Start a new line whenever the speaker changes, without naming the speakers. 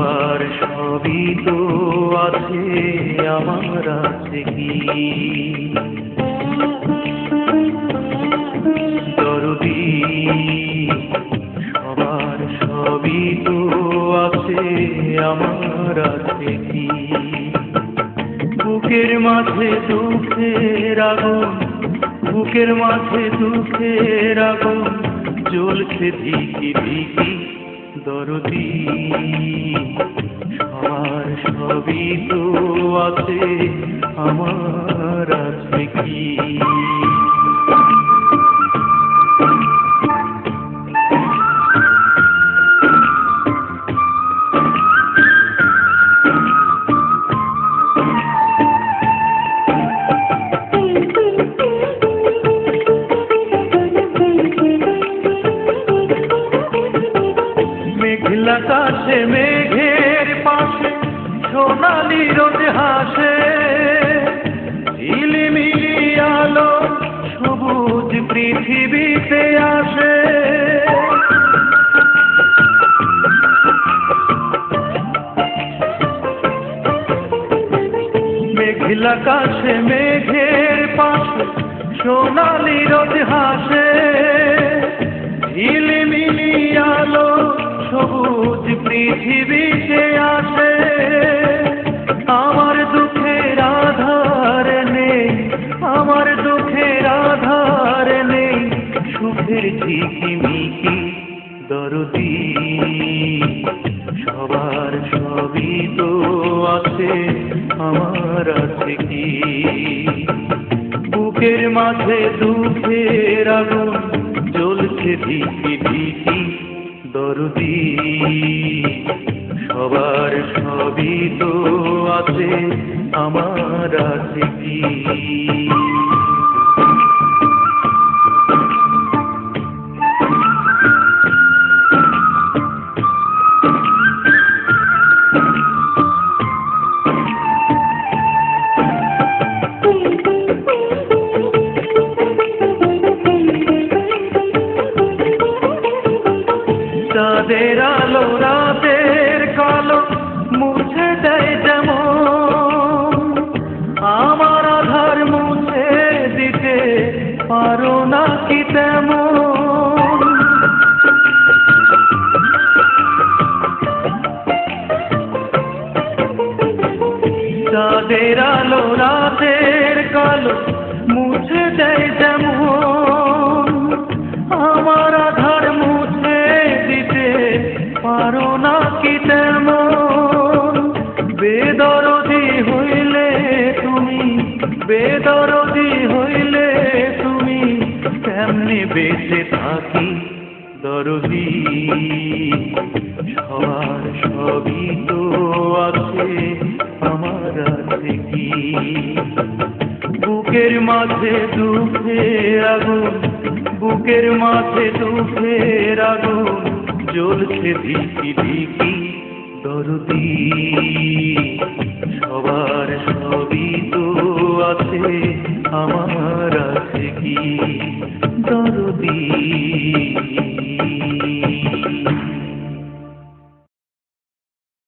সবার সবই তো আছে, আমার আছে কি? দরদি সবার সবই তো আছে, আমার আছে কি? বুকের মাঝে দুঃখের আগুন, বুকের মাঝে দুঃখের আগুন জ্বলছে ধিকি ধিকি। দরদি সবার সবই তো আছে, আমার আছে কি? মেঘলা আকাশে মেঘের পাশে সোনালি রোদ হাসে, ঝিলিমিলি আলো সবুজ পৃথিবীতে আসে। মেঘলা আকাশে মেঘের পাশে সোনালি রোদ হাসে, ঝিলিমিলি আলো সবুজ পৃথিবীতে আসে। আমার দুঃখের আধার নেই, আমার দুঃখের আধার নেই, সুখের ঝিকিমিকি। দরদি সবার সবই তো আছে, আমার আছে কি? বুকের মাঝে দুঃখের আগুন জ্বলছে ধিকি ধিকি। দরদি সবার সবই তো আছে, আমার আছে কি? চাঁদের আলো রাতের কালো মুছে দেয় যেমন, আমার আধার মুছে দিতে পারো না কি তেমন? চাঁদের আলো রাতের কালো মুছে দেয় যেমন, আমার আধার মুছে দিতে পারো না কি তেমন? বেদরদি হইলে তুমি, বেদরদি হইলে তুমি কেমনে বেঁচে থাকি? দরদি সবার সবই তো আছে, আমার আছে কি? বুকের মাঝে দুঃখের আগুন, বুকের মাঝে দুঃখের আগুন জ্বলছে ধিকি ধিকি। দরদি সবার সবই তো আছে, আমার আছে কি? দরদি।